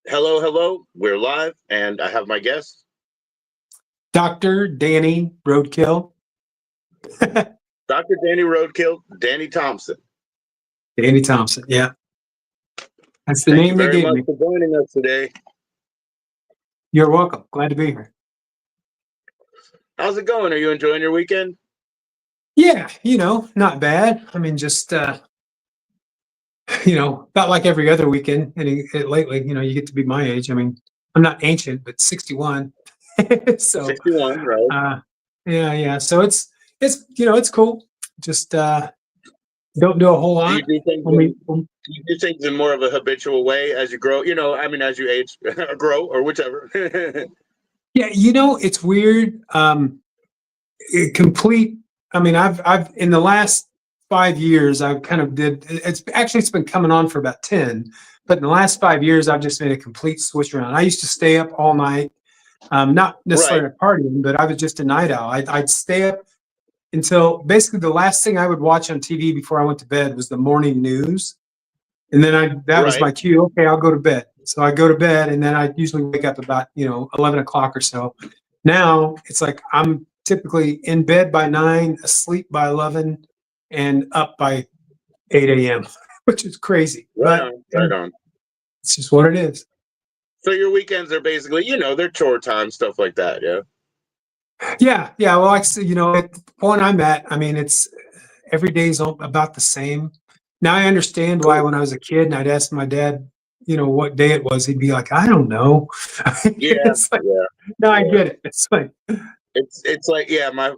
Hello, hello. We're live, and I have my guest. Dr. Danny Roadkill. Dr. Danny Roadkill, Danny Thompson. Danny Thompson, yeah. That's the Thank you name they very gave much me. for joining us today. You're welcome. Glad to be here. How's it going? Are you enjoying your weekend? Yeah, not bad. I mean, just about like every other weekend. And lately, you get to be my age. I mean, I'm not ancient, but 61. So 61, right? yeah. So it's cool. Just don't do a whole lot. Do you do things in more of a habitual way as you grow? As you age, or grow, or whichever. Yeah, it's weird. I've in the last 5 years, I've kind of it's been coming on for about 10, but in the last 5 years, I've just made a complete switch around. I used to stay up all night, not necessarily partying, but I was just a night owl. I'd stay up until basically the last thing I would watch on TV before I went to bed was the morning news. And then that was my cue. Okay, I'll go to bed. So I go to bed, and then I usually wake up about 11 o'clock or so. Now it's like I'm typically in bed by 9, asleep by 11, and up by 8 a.m., which is crazy. Right on. It's just what it is. So your weekends are basically, they're chore time, stuff like that, yeah? Yeah. Well, at the point I'm at, I mean, it's every day's about the same. Now I understand why when I was a kid and I'd ask my dad, what day it was, he'd be like, I don't know. Yeah. No, I get it. It's like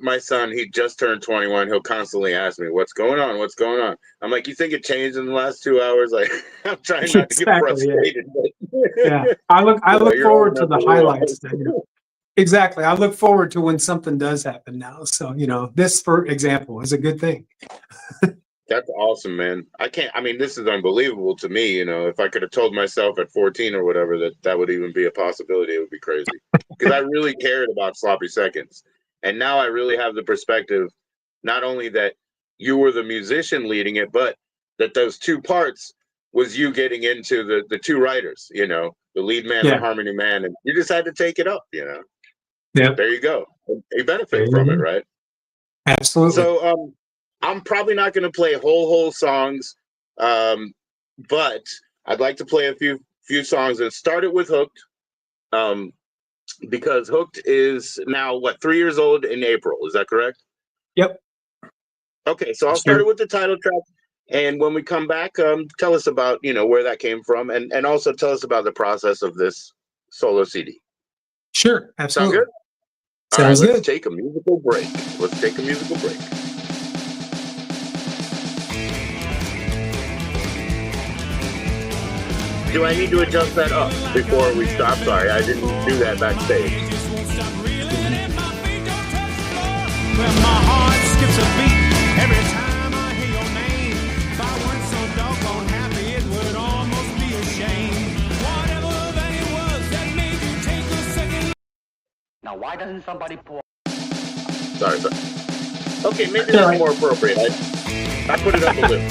my son, he just turned 21. He'll constantly ask me, what's going on? What's going on? I'm like, you think it changed in the last 2 hours? Like, I'm trying not to get frustrated. Yeah. I look forward to the highlights. Exactly. I look forward to when something does happen now. So, this, for example, is a good thing. That's awesome, man. This is unbelievable to me. If I could have told myself at 14 or whatever that would even be a possibility, it would be crazy. Because I really cared about sloppy seconds. And now I really have the perspective, not only that you were the musician leading it, but that those two parts was you getting into the two writers, the lead man, the harmony man, and you just had to take it up, Yeah. There you go. You benefit from it, right? Absolutely. So, I'm probably not going to play whole songs, but I'd like to play a few songs. And started with Hooked, because Hooked is now 3 years old in April. Is that correct? Yep. Okay, so I'll start it with the title track, and when we come back, tell us about where that came from, and also tell us about the process of this solo CD. Sure, absolutely. Sound good? Sounds good. Let's take a musical break. Do I need to adjust that up before we stop? Sorry, I didn't do that backstage. My heart skips a beat every time I hear your name. If I weren't so doggone happy, it would almost be a shame. Whatever that it was that made you take a second. Now, why doesn't somebody pour? Sorry. Okay, maybe that's more appropriate. I put it up a little.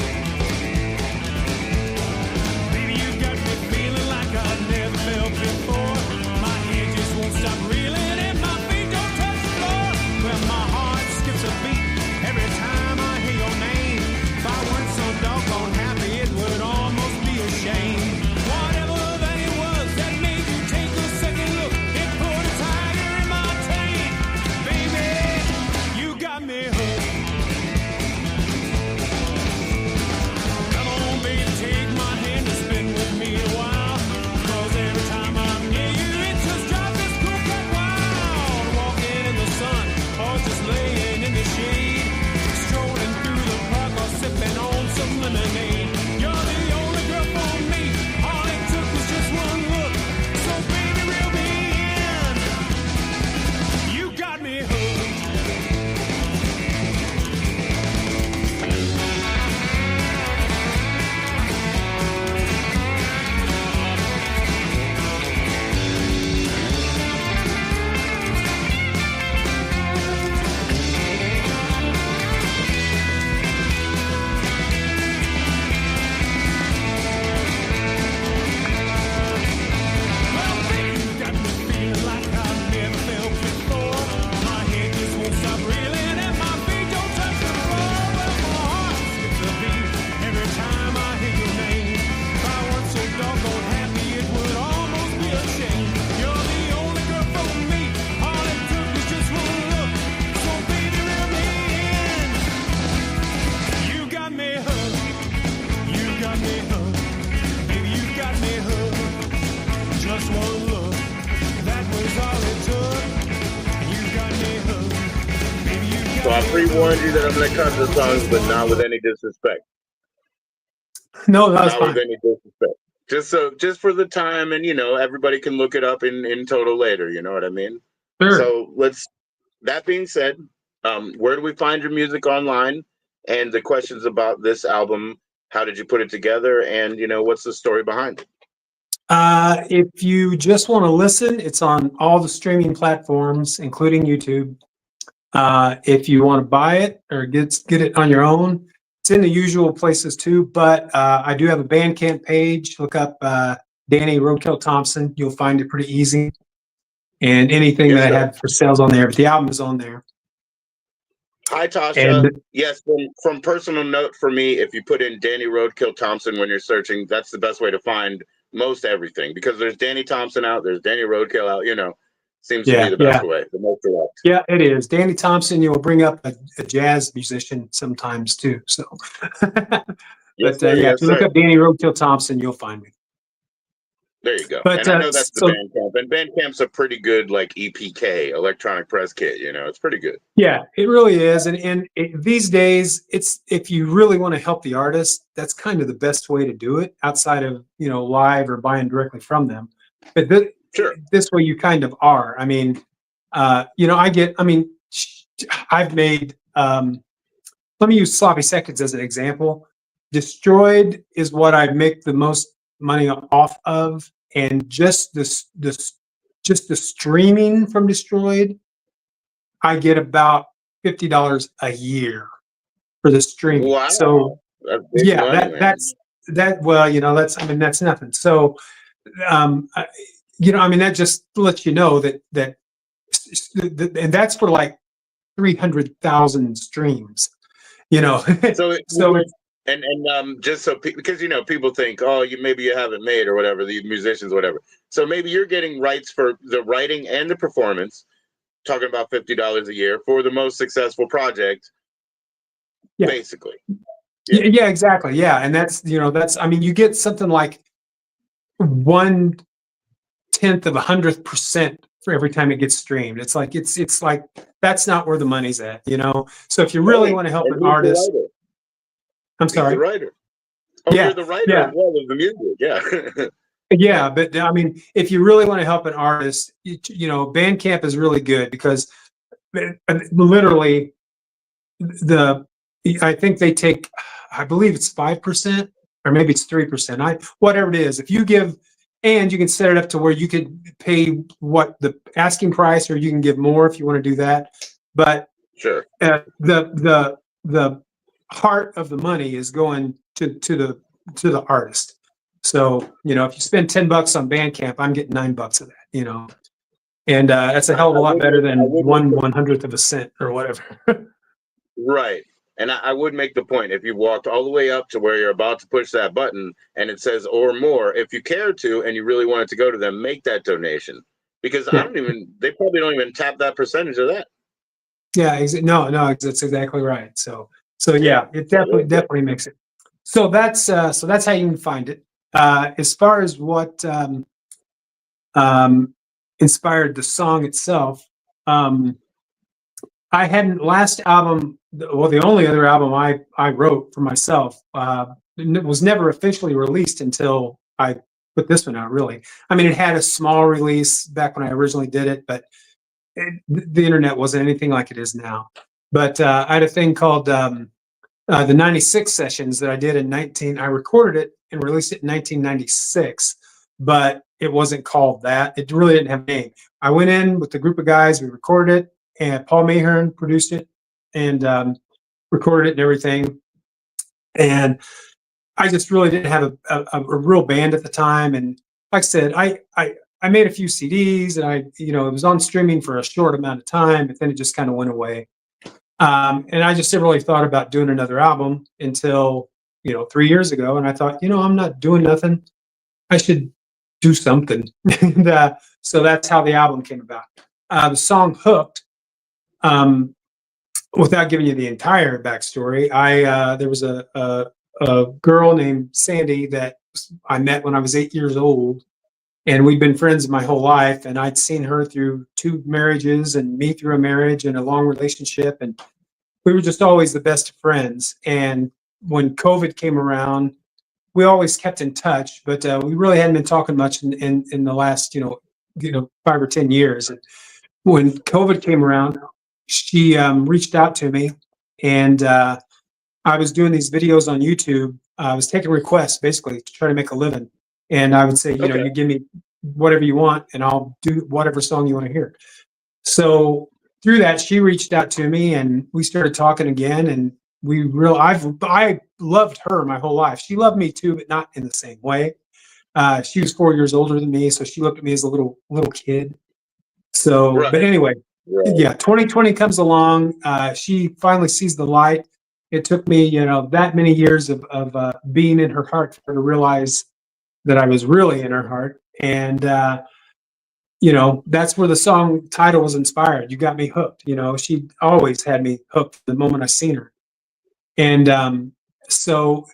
I pre-warned you that I'm going to cut the songs, but not with any disrespect. No, that's Not fine. with any disrespect. Just for the time, and everybody can look it up in total later. You know what I mean? Sure. So that being said, where do we find your music online? And the questions about this album, how did you put it together? And what's the story behind it? If you just want to listen, it's on all the streaming platforms, including YouTube. If you want to buy it or get it on your own, it's in the usual places too. But I do have a Bandcamp page. Look up Danny Roadkill Thompson. You'll find it pretty easy. And anything Yes, that I sir. have for sales on there, but the album is on there. Hi, Tasha. And Yes, from personal note for me, if you put in Danny Roadkill Thompson when you're searching, that's the best way to find most everything, because there's Danny Thompson out, there's Danny Roadkill out, seems to be the best way, the most direct. Yeah, it is. Danny Thompson, you'll bring up a jazz musician sometimes too. So, Yes, but sir, yeah, yes, if you look sir. up Danny Roadkill Thompson, you'll find me. There you go. But and I know that's the Bandcamp, and Bandcamp's a pretty good like EPK, electronic press kit. It's pretty good. Yeah, it really is. And these days, it's if you really want to help the artist, that's kind of the best way to do it outside of live or buying directly from them. But Sure. This way you kind of are. I mean, I've made. Let me use Sloppy Seconds as an example. Destroyed is what I make the most money off of, and just the streaming from Destroyed, I get about $50 a year for the streaming. Wow. So that's big money, that's that's nothing. So that just lets you know that and that's for like 300,000 streams. So just so because people think, oh, maybe you haven't made or whatever, the musicians, whatever. So maybe you're getting rights for the writing and the performance, talking about $50 a year for the most successful project, basically. Yeah, exactly. Yeah, and that's you get something like 1/10 of 100% for every time it gets streamed. It's like that's not where the money's at. So if you really want to help an artist. I'm sorry. He's the writer. Oh, you're the writer as well as the music. Yeah. Yeah, but if you really want to help an artist, Bandcamp is really good because literally I think they take, I believe it's 5% or maybe it's 3%. Whatever it is, if you give, and you can set it up to where you could pay what the asking price, or you can give more if you want to do that. But sure, the heart of the money is going to the artist. So if you spend $10 on Bandcamp, I'm getting $9 of that. And that's a hell of a lot better than 1/100th of a cent or whatever. Right. And I would make the point, if you walked all the way up to where you're about to push that button and it says or more, if you care to and you really want it to go to them, make that donation, because they probably don't even tap that percentage of that. Yeah, no, that's exactly right. So yeah, it definitely makes it. So that's how you can find it. As far as what inspired the song itself, I hadn't last album. Well, the only other album I wrote for myself was never officially released until I put this one out. Really, I mean, it had a small release back when I originally did it, but the internet wasn't anything like it is now. But I had a thing called the 96 sessions that I did in I recorded it and released it in 1996, but it wasn't called that. It really didn't have a name. I went in with a group of guys, we recorded it, and Paul Mahern produced it and recorded it and everything. And I just really didn't have a real band at the time. And like I said, I made a few CDs, and it was on streaming for a short amount of time, but then it just kind of went away. And I just never really thought about doing another album until 3 years ago. And I thought, I'm not doing nothing. I should do something. And so that's how the album came about. The song "Hooked," without giving you the entire backstory, there was a girl named Sandy that I met when I was 8 years old, and we'd been friends my whole life. And I'd seen her through 2 marriages and me through a marriage and a long relationship. And we were just always the best of friends. And when COVID came around, we always kept in touch, but we really hadn't been talking much in the last, 5 or 10 years. And when COVID came around, she reached out to me, and I was doing these videos on YouTube. I was taking requests basically to try to make a living. And I would say, Okay. you give me whatever you want and I'll do whatever song you want to hear. So through that, she reached out to me and we started talking again. And I loved her my whole life. She loved me too, but not in the same way. She was 4 years older than me, so she looked at me as a little kid. So, Right. but anyway, Right. yeah, 2020 comes along. She finally sees the light. It took me, that many years of being in her heart for her to realize that I was really in her heart. And, that's where the song title was inspired. You got me hooked. She always had me hooked the moment I seen her. And so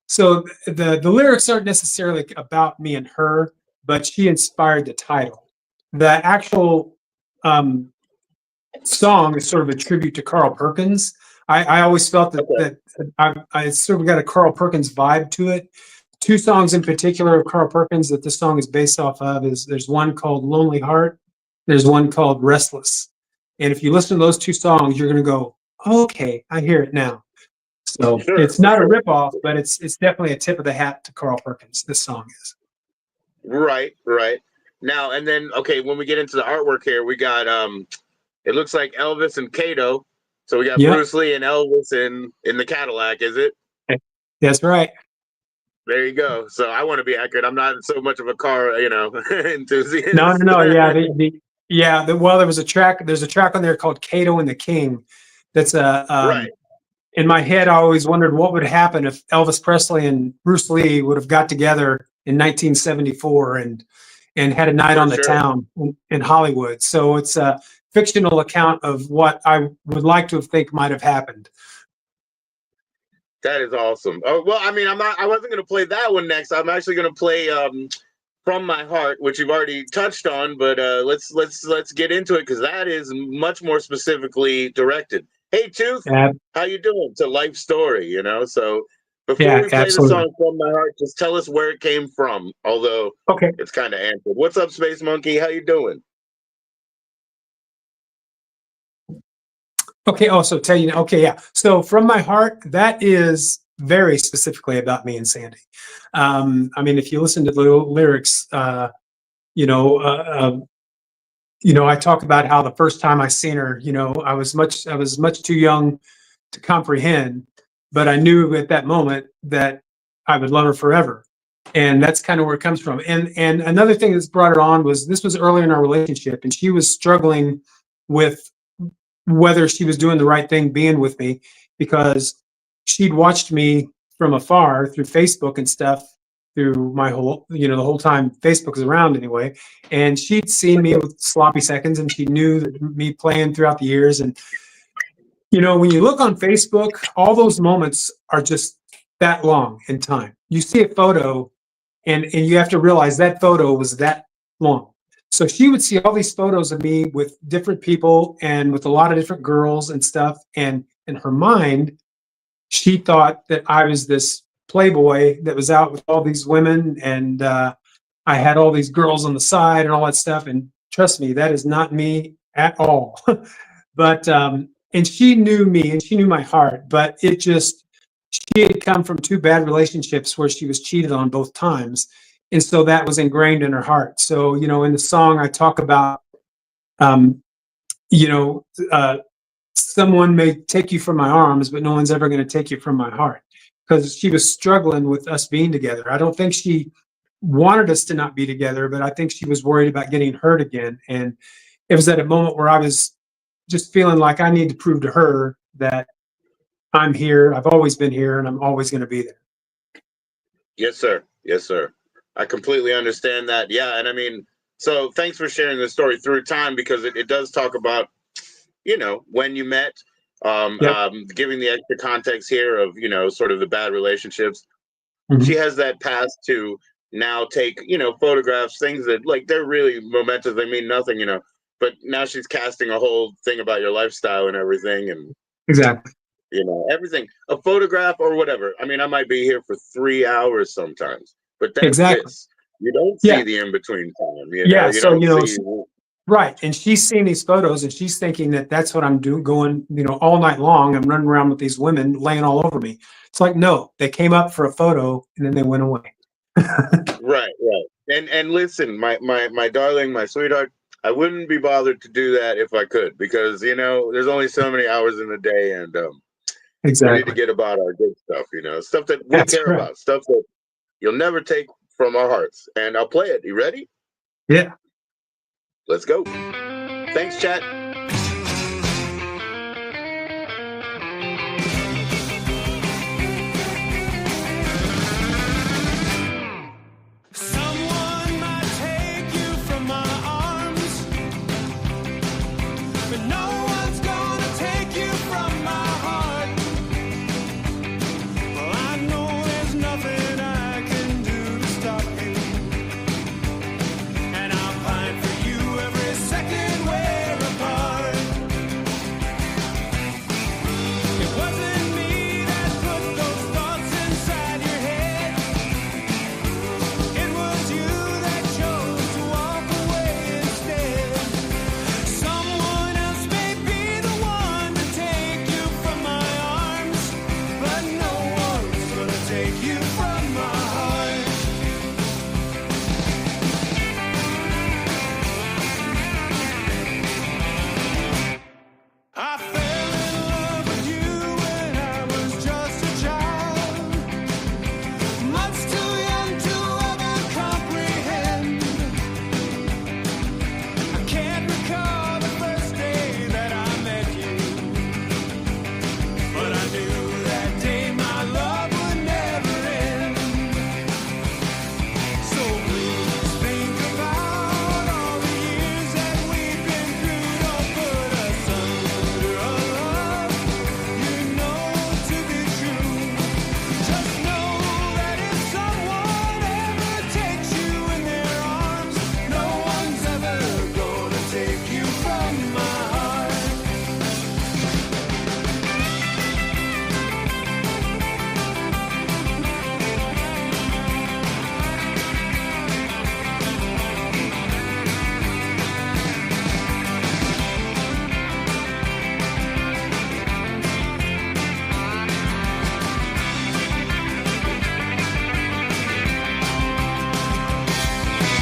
the lyrics aren't necessarily about me and her, but she inspired the title. The actual song is sort of a tribute to Carl Perkins. I always felt that I sort of got a Carl Perkins vibe to it. Two songs in particular of Carl Perkins that this song is based off of there's one called Lonely Heart, there's one called Restless. And if you listen to those two songs, you're going to go, okay, I hear it now. So Sure, it's not sure. a ripoff, but it's definitely a tip of the hat to Carl Perkins. This song is. Right. Now, and then, okay, when we get into the artwork here, we got, it looks like Elvis and Kato. So we got Yep. Bruce Lee and Elvis in the Cadillac, is it? That's right. There you go. So I want to be accurate. I'm not so much of a car, enthusiast. No. Yeah. Well, there's a track on there called Kato and the King. That's Right. in my head, I always wondered what would happen if Elvis Presley and Bruce Lee would have got together in 1974 and had a night For on the sure. town in Hollywood. So it's a fictional account of what I would like to think might have happened. That is awesome. Oh, well, I mean, I wasn't going to play that one next. I'm actually going to play From My Heart, which you've already touched on, but let's get into it because that is much more specifically directed. Hey, Tooth, how you doing? It's a life story, So before we play absolutely. the song From My Heart, just tell us where it came from, although Okay. it's kind of answered. What's up, Space Monkey? How you doing? Okay. Oh, so tell you. Okay. Yeah. So From My Heart, that is very specifically about me and Sandy. I mean, if you listen to the lyrics, I talk about how the first time I seen her, I was much too young to comprehend, but I knew at that moment that I would love her forever. And that's kind of where it comes from. And another thing that's brought her on was this was early in our relationship, and she was struggling with whether she was doing the right thing being with me because she'd watched me from afar through Facebook and stuff through my whole, the whole time Facebook was around anyway. And she'd seen me with sloppy seconds and she knew that me playing throughout the years. And, when you look on Facebook, all those moments are just that long in time. You see a photo and you have to realize that photo was that long. So she would see all these photos of me with different people and with a lot of different girls and stuff. And in her mind, she thought that I was this playboy that was out with all these women and I had all these girls on the side and all that stuff. And trust me, that is not me at all. But, and she knew me and she knew my heart, but she had come from two bad relationships where she was cheated on both times. And so that was ingrained in her heart. So, in the song, I talk about, someone may take you from my arms, but no one's ever going to take you from my heart, because she was struggling with us being together. I don't think she wanted us to not be together, but I think she was worried about getting hurt again. And it was at a moment where I was just feeling like I need to prove to her that I'm here. I've always been here and I'm always going to be there. Yes, sir. Yes, sir. I completely understand that. Yeah. And I mean, so thanks for sharing the story through time, because it does talk about, when you met, giving the extra context here of, sort of the bad relationships. Mm-hmm. She has that past to now take, photographs, things that like, they're really momentous. They mean nothing, but now she's casting a whole thing about your lifestyle and everything. And Exactly. You know, everything, a photograph or whatever. I mean, I might be here for 3 hours sometimes, but that's Exactly. this. You don't see Yeah. the in between time. You know, Yeah. you So, don't see. right. And she's seeing these photos and she's thinking that that's what I'm doing, going, all night long. I'm running around with these women laying all over me. It's like, no, they came up for a photo and then they went away. Right, right. And listen, my darling, my sweetheart, I wouldn't be bothered to do that if I could, because there's only so many hours in the day, and we need to Exactly. get about our good stuff. Stuff that we That's care right. about, stuff that you'll never take from our hearts. And I'll play it. You ready? Yeah. Let's go. Thanks, chat. Someone might take you from my arms, but no one's gonna take you from my heart. Well, I know there's nothing I can do to stop you, and I'll pine for you every second we're apart. It wasn't me that put those thoughts inside your head. It was you that chose to walk away instead. Someone else may be the one to take you from my arms, but no one's gonna take you from my heart. I fell in love with you when I was just a child, much too young to ever comprehend. I can't recall the first day that I met you, but I knew that day my love would never end. So please think about all the years that we've been through. Don't put us under a love you know to be true. Just know that if someone ever takes you in their arms, no one's ever gonna take you from my heart.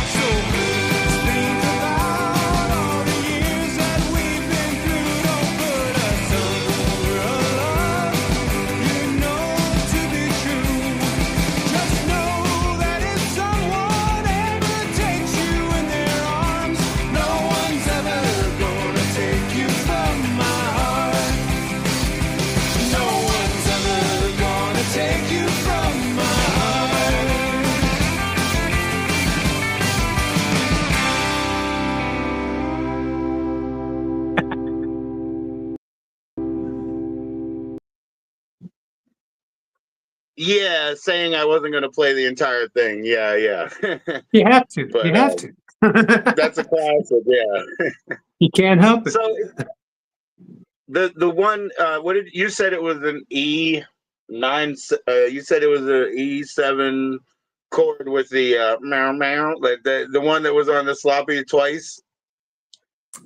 So please think about all the years that we've been through. Don't put us under a love you know to be true. Just know that if someone ever takes you in their arms, no one's ever gonna take you from my heart. No one's ever gonna take you from my heart. Yeah, saying I wasn't going to play the entire thing. Yeah, yeah. You have to. But You have to. that's a classic. Yeah. You can't help it. So the one what did you said it was an E9? You said it was an E7 chord with the meow meow, like the one that was on the sloppy twice.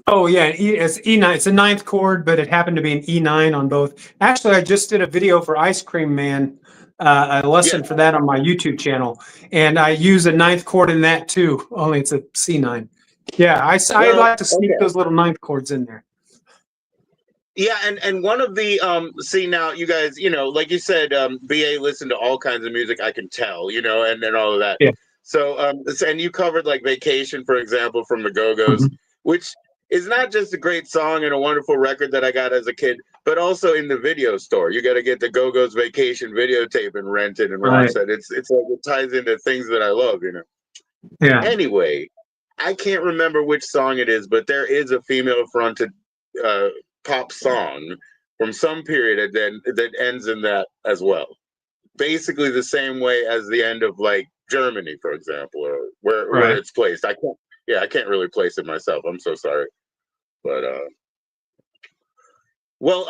Oh yeah, it's E9. It's a ninth chord, but it happened to be an E9 on both. Actually, I just did a video for Ice Cream Man, a lesson Yeah. for that on my YouTube channel, and I use a ninth chord in that too. Only it's a C9. Yeah, I Well, like to sneak okay. those little ninth chords in there. Yeah, and one of the see now you guys, like you said, BA listen to all kinds of music, I can tell, and all of that. Yeah. So and you covered like Vacation, for example, from the Go-Go's, which is not just a great song and a wonderful record that I got as a kid, but also in the video store. You got to get the Go-Go's Vacation videotape and rent it and watch that. It's like it ties into things that I love, Yeah. Anyway, I can't remember which song it is, but there is a female fronted pop song from some period that ends in that as well. Basically the same way as the end of like Germany, for example, or where it's placed. I can't really place it myself. I'm so sorry. But well,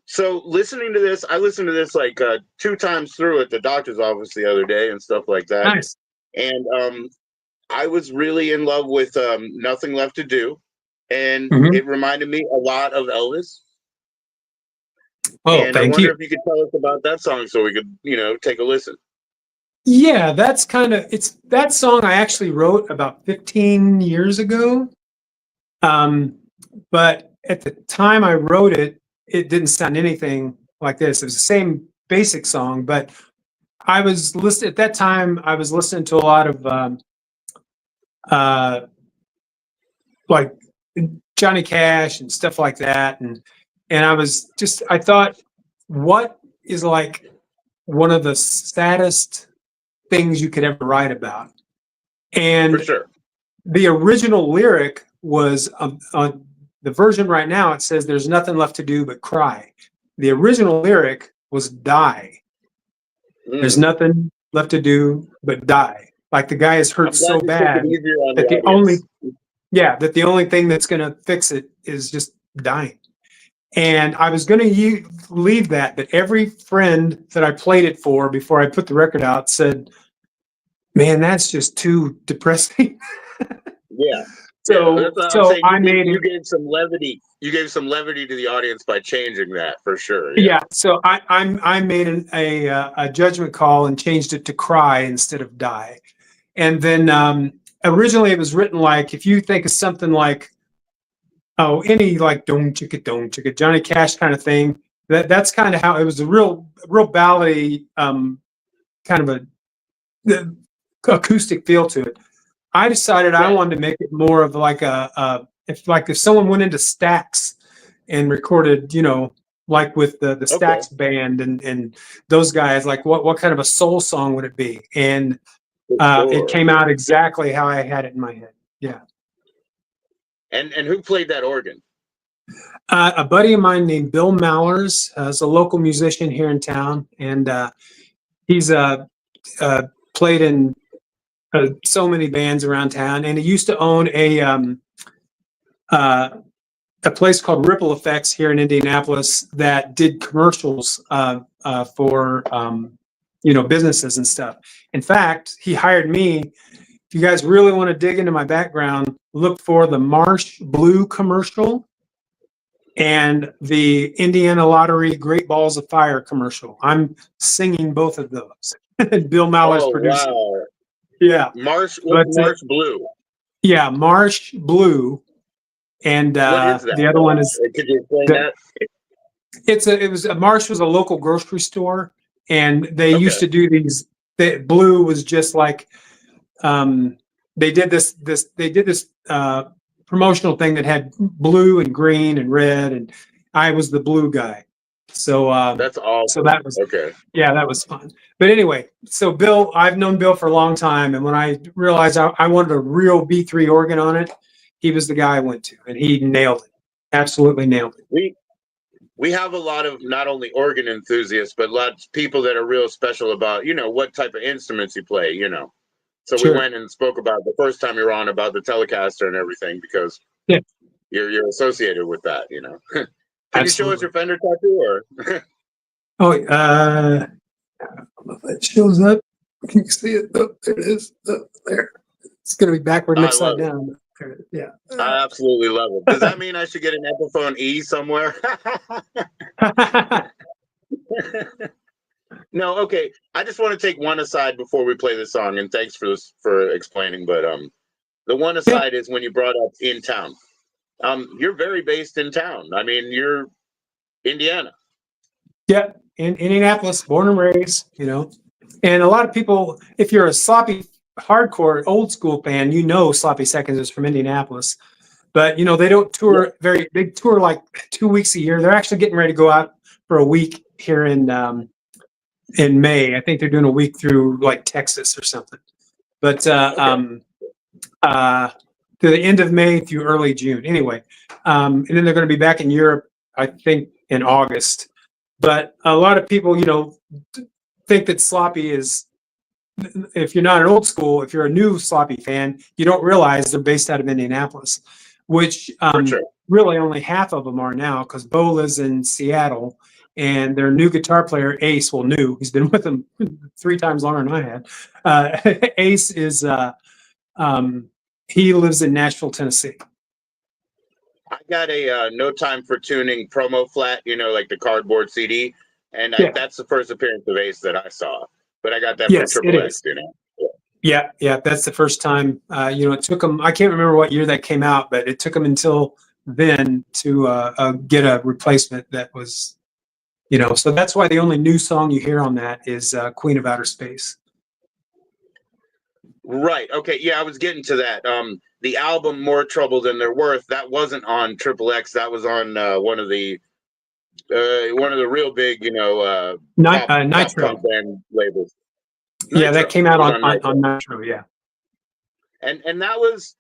So listening to this, I listened to this like 2 times through at the doctor's office the other day and stuff like that. Nice. And I was really in love with Nothing Left to Do. And Mhm. it reminded me a lot of Elvis. Oh, And I thank wonder you. if you could tell us about that song so we could, take a listen. Yeah, that's it's that song I actually wrote about 15 years ago. But at the time I wrote it, it didn't sound anything like this. It was the same basic song, but I was listening at that time. I was listening to a lot of like Johnny Cash and stuff like that, and I thought, what is like one of the saddest things you could ever write about? And For sure. the original lyric was on the version right now. It says, "There's nothing left to do but cry." The original lyric was "die." There's nothing left to do but die. Like the guy is I'm hurt glad so you took bad it easier on that the audience. that the only thing that's going to fix it is just dying. And I was going to leave that, but every friend that I played it for before I put the record out said, "Man, that's just too depressing." Yeah. So, That's what I'm so saying. I made You it. gave some levity. You gave some levity to the audience by changing that, for sure. Yeah. So I made a judgment call and changed it to cry instead of die. And then originally it was written like, if you think of something like, any like don't chicka Johnny Cash kind of thing, that's kind of how it was, a real ballady kind of the acoustic feel to it. I decided I wanted to make it more of like if someone went into Stax and recorded, like with the Stax band and those guys, like what kind of a soul song would it be? And it came out exactly how I had it in my head. Yeah. And who played that organ? A buddy of mine named Bill Mallers is a local musician here in town, and he's played in so many bands around town. And he used to own a place called Ripple Effects here in Indianapolis that did commercials for businesses and stuff. In fact, he hired me. If you guys really want to dig into my background, look for the Marsh Blue commercial and the Indiana Lottery Great Balls of Fire commercial. I'm singing both of those. Bill Mallers produced. Wow. Yeah. Marsh Blue. Yeah, Marsh Blue. And what is that? The other one is. Could you explain that? Marsh was a local grocery store, and they used to do these. Blue was just like, they did this promotional thing that had blue and green and red, and I was the blue guy. So that's awesome. So that was okay. Yeah, that was fun. But anyway, so Bill, I've known Bill for a long time, and when I realized I wanted a real B3 organ on it, he was the guy I went to, and he nailed it. Absolutely nailed it. We have a lot of not only organ enthusiasts, but lots of people that are real special about, what type of instruments you play, So Sure. we went and spoke about the first time you were on about the Telecaster and everything, because you're associated with that, Can you show us your Fender tattoo, or? Oh, I don't know if it shows up. Can you see it? Oh, there it is. Oh, there. It's going to be backward and upside down. Yeah. I absolutely love it. Does that mean I should get an Epiphone E somewhere? No, okay. I just want to take one aside before we play the song, and thanks for explaining. But the one aside is when you brought up in town. You're very based in town. I mean, you're Indiana. Yeah, in Indianapolis, born and raised. And a lot of people, if you're a Sloppy hardcore old school fan, Sloppy Seconds is from Indianapolis. But they don't tour very big, tour like 2 weeks a year. They're actually getting ready to go out for a week here in May. I think they're doing a week through like Texas or something. But to the end of May through early June. Anyway, and then they're going to be back in Europe, I think, in August. But a lot of people, think that Sloppy is, if you're not an old school, if you're a new Sloppy fan, you don't realize they're based out of Indianapolis, which really only half of them are now, because Bo lives in Seattle and their new guitar player, Ace, well, new, he's been with them 3 times longer than I had. Ace is, he lives in Nashville, Tennessee. I got a No Time for Tuning promo flat, like the cardboard CD, and Yeah. that's the first appearance of Ace that I saw. But I got that Yes, from it Triple is. X, Yeah, that's the first time. It took them, I can't remember what year that came out, but it took them until then to get a replacement that was, so that's why the only new song you hear on that is Queen of Outer Space. Right. Okay. Yeah, I was getting to that. The album More Trouble Than They're Worth, that wasn't on Triple X. That was on one of the real big, pop Nitro. punk band labels. Yeah, that Nitro. came out It was on Nitro. Yeah. And that was,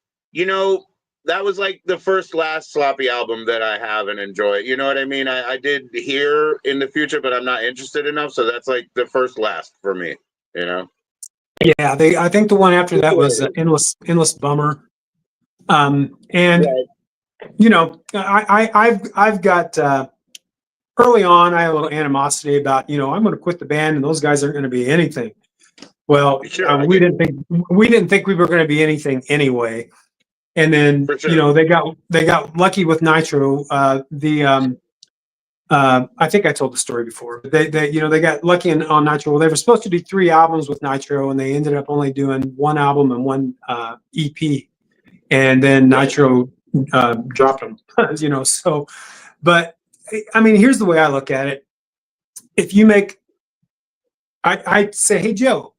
that was like the first last Sloppy album that I have and enjoy. You know what I mean? I did hear In the Future, but I'm not interested enough. So that's like the first last for me, Yeah, I think the one after that was Endless Bummer. And I've got early on I had a little animosity about, I'm going to quit the band and those guys aren't going to be anything. Well, Sure, we didn't think we were going to be anything anyway. And then, For sure. they got lucky with Nitro. I think I told the story before. They got lucky on Nitro. Well, they were supposed to do 3 albums with Nitro, and they ended up only doing 1 album and 1 EP. And then Nitro dropped them. So, but I mean, here's the way I look at it. If you I say, hey Joe,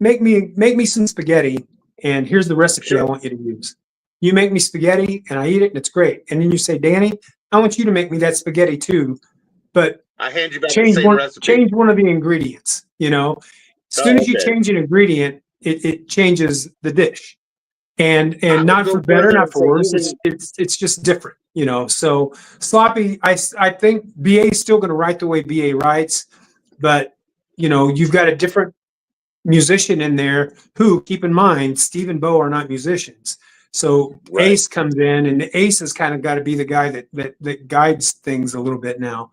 make me some spaghetti, and here's the recipe I want you to use. You make me spaghetti, and I eat it, and it's great. And then you say, Danny, I want you to make me that spaghetti too, but I hand you back the same recipe. Change one of the ingredients. As soon as you change an ingredient, it changes the dish, and not for better, not for worse. It's just different. So Sloppy, I think BA is still going to write the way BA writes, but you've got a different musician in there who, keep in mind, Steve and Bo are not musicians. So right. Ace comes in, and Ace has kind of got to be the guy that guides things a little bit now.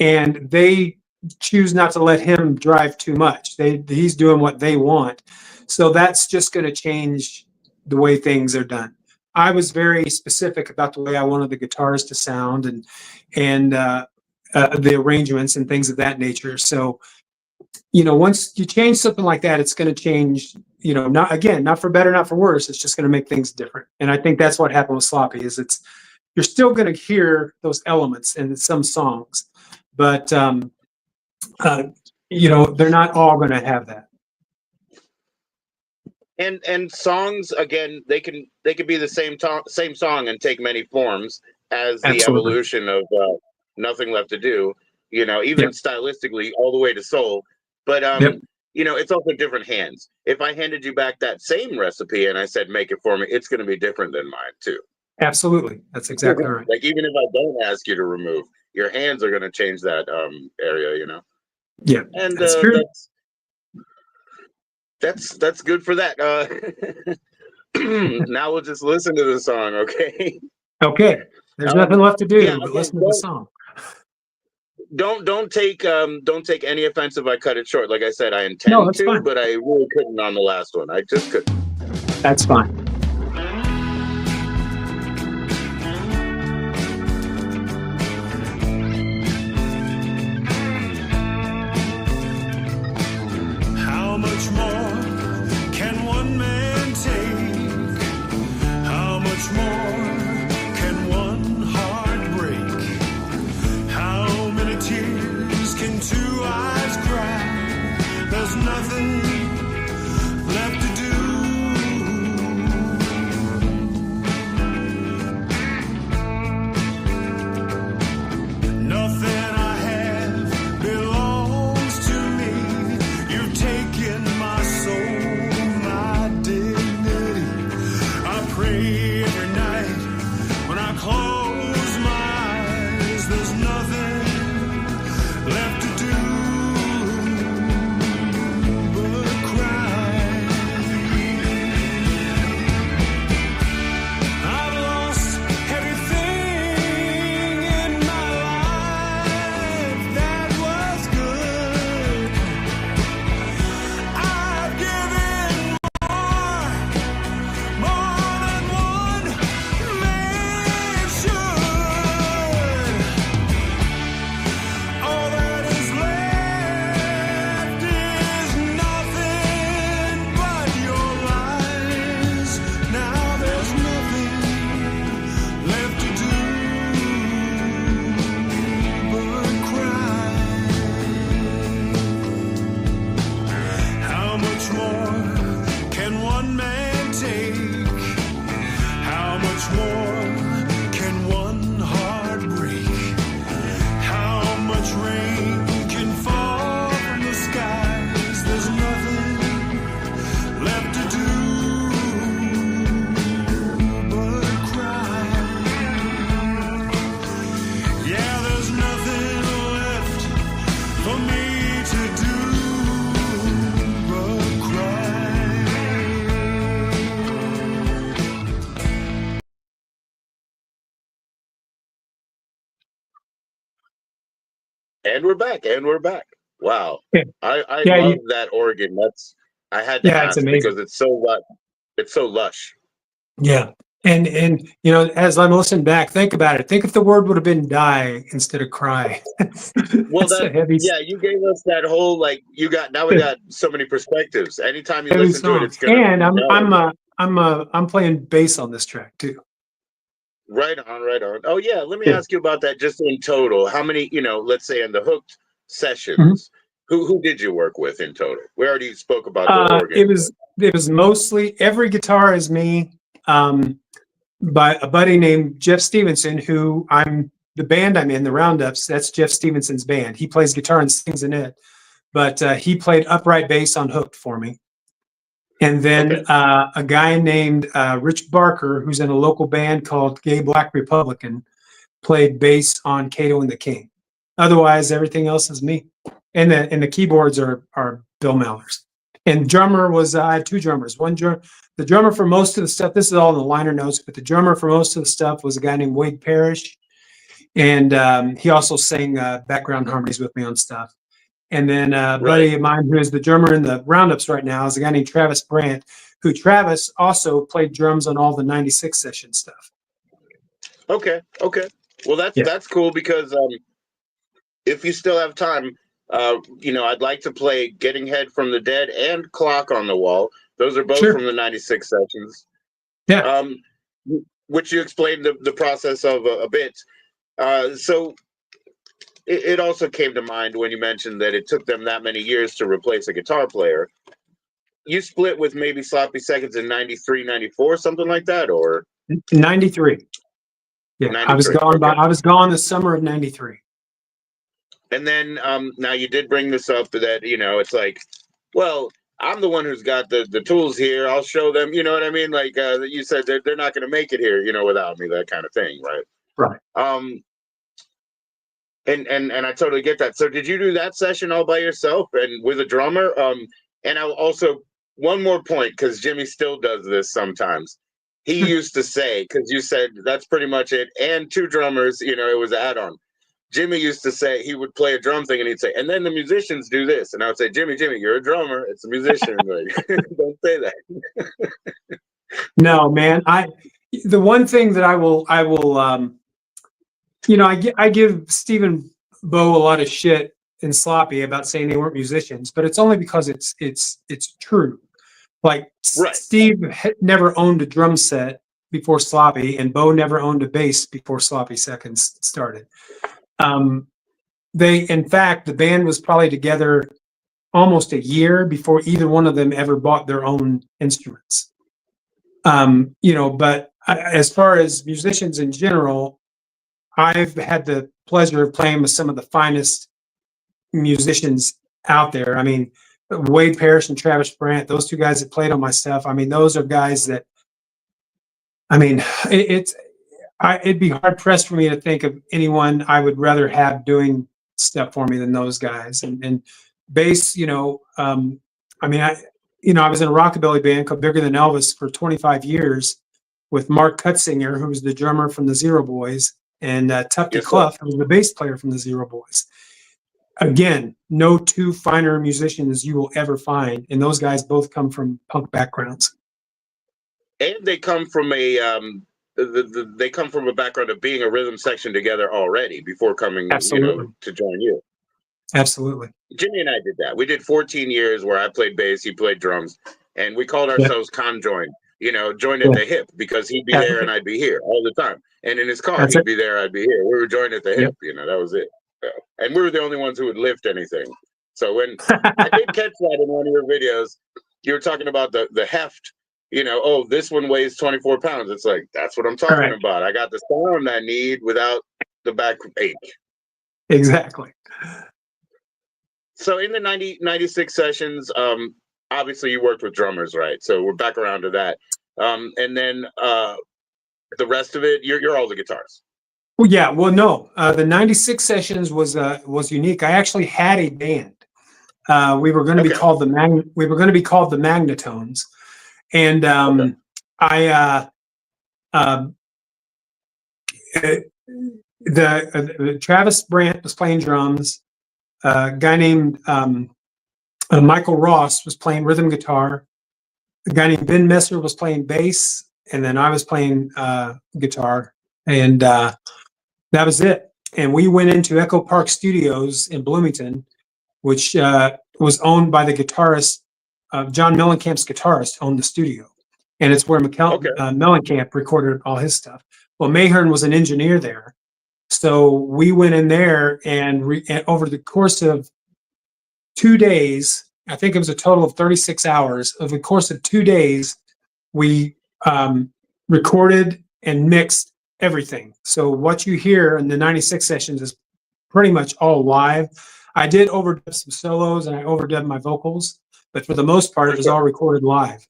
And they choose not to let him drive too much. He's doing what they want. So that's just going to change the way things are done. I was very specific about the way I wanted the guitars to sound and the arrangements and things of that nature. So, once you change something like that, it's going to change, not for better, not for worse. It's just going to make things different. And I think that's what happened with Sloppy is you're still going to hear those elements in some songs, but, they're not all going to have that. And songs, again, they can be the same song and take many forms as the Absolutely. Evolution of Nothing Left to Do, even stylistically all the way to Soul. But, it's also different hands. If I handed you back that same recipe and I said, make it for me, it's going to be different than mine too. Absolutely. That's exactly right. Like, even if I don't ask you to remove, your hands are going to change that area, Yeah. And that's true. That's good for that. Now we'll just listen to the song, okay? Okay. There's nothing left to do but listen to the song. Don't take any offense if I cut it short. Like I said, I intend to, fine. But I really couldn't on the last one. I just couldn't. That's fine. How much more can one man take? How much more can one heart break? How many tears can 2 eyes cry? There's nothing left to do. And we're back. And we're back. Wow. Yeah, I yeah, love that organ. I had to yeah, it's ask amazing. because it's so lush. Yeah. And you know, as I'm listening back, think about it. Think if the word would have been die instead of cry. Well, That's that a heavy, yeah, you gave us that whole like you got now we got so many perspectives. Anytime you heavy listen to it, song. it's gonna And you know I'm playing bass on this track too. right on, right on. Oh yeah, let me Yeah. ask you about that just in total. How many, let's say in the hooked Mhm. sessions, who did you work with in total? We already spoke about the organ. It was mostly every guitar is me, by a buddy named Jeff Stevenson, who the band I'm in, the Roundups. That's Jeff Stevenson's band. He plays guitar and sings in it, but he played upright bass on Hooked for me. And then Okay. a guy named Rich Barker, who's in a local band called Gay Black Republican, played bass on Cato and the King. Otherwise, everything else is me. And the keyboards are Bill Mallers. And drummer was I had two drummers. The drummer for most of the stuff. This is all in the liner notes, but the drummer for most of the stuff was a guy named Wade Parrish, and he also sang background harmonies with me on stuff. And then a Right. buddy of mine who is the drummer in the Roundups right now is a guy named Travis Brandt, who Travis also played drums on all the '96 session stuff. Okay. Okay. Well, Yeah. that's cool because if you still have time, I'd like to play Getting Head from the Dead and Clock on the Wall. Those are both Sure. from the 96 sessions. Yeah. Which you explained the process of a bit. So it also came to mind when you mentioned that it took them that many years to replace a guitar player. You split with maybe Sloppy Seconds in 93, 94, something like that, or 93. Yeah. 93. Okay. I was gone the summer of 93. And then now you did bring this up that, it's like, well, I'm the one who's got the tools here. I'll show them, you know what I mean? Like you said, they're not going to make it here, without me, that kind of thing, right? Right. And I totally get that. So did you do that session all by yourself and with a drummer? And I'll also, one more point, because Jimmy still does this sometimes. He used to say, because you said that's pretty much it, and two drummers, it was add-on. Jimmy used to say he would play a drum thing and he'd say, and then the musicians do this. And I would say, Jimmy, you're a drummer. It's a musician. Like, don't say that. No, man. The one thing that I will, I give Stephen Bow a lot of shit in Sloppy about saying they weren't musicians, but it's only because it's true. Like Right. Steve never owned a drum set before Sloppy, and Bo never owned a bass before Sloppy Seconds started. In fact, the band was probably together almost a year before either one of them ever bought their own instruments. But as far as musicians in general, I've had the pleasure of playing with some of the finest musicians out there. I mean, Wade Parrish and Travis Brandt, those two guys that played on my stuff. I mean, those are guys that, it'd be hard pressed for me to think of anyone I would rather have doing stuff for me than those guys. And bass, I was in a rockabilly band called Bigger Than Elvis for 25 years with Mark Cutzinger, who was the drummer from the Zero Boys, and Tufty Clough, who was the bass player from the Zero Boys. Again, no two finer musicians you will ever find, and those guys both come from punk backgrounds. And they come from they come from a background of being a rhythm section together already before coming, Absolutely. to join you. Absolutely. Jimmy and I did that. We did 14 years where I played bass, he played drums, and we called ourselves conjoined. Joined at the hip, because he'd be there and I'd be here all the time. And in his car, he'd be there, I'd be here. We were joined at the hip. That was it. And we were the only ones who would lift anything. So when I did catch that in one of your videos, you were talking about the heft. This one weighs 24 pounds. It's like, that's what I'm talking about. I got the sound I need without the back ache. Exactly. So in the 96 sessions, obviously you worked with drummers, right? So we're back around to that. And then the rest of it, you're all the guitars. Well, yeah. Well, no. The 96 sessions was unique. I actually had a band. We were going to be called the Magnetones, and the Travis Brandt was playing drums. A guy named Michael Ross was playing rhythm guitar. A guy named Ben Messer was playing bass, and then I was playing guitar, and that was it. And we went into Echo Park Studios in Bloomington, which was owned by the guitarist, John Mellencamp's guitarist owned the studio. And it's where Mellencamp recorded all his stuff. Well, Mahern was an engineer there. So we went in there and over the course of 2 days, I think it was a total of 36 hours. Over the course of 2 days, we recorded and mixed everything. So what you hear in the 96 sessions is pretty much all live. I did overdub some solos and I overdubbed my vocals, but for the most part, it was all recorded live.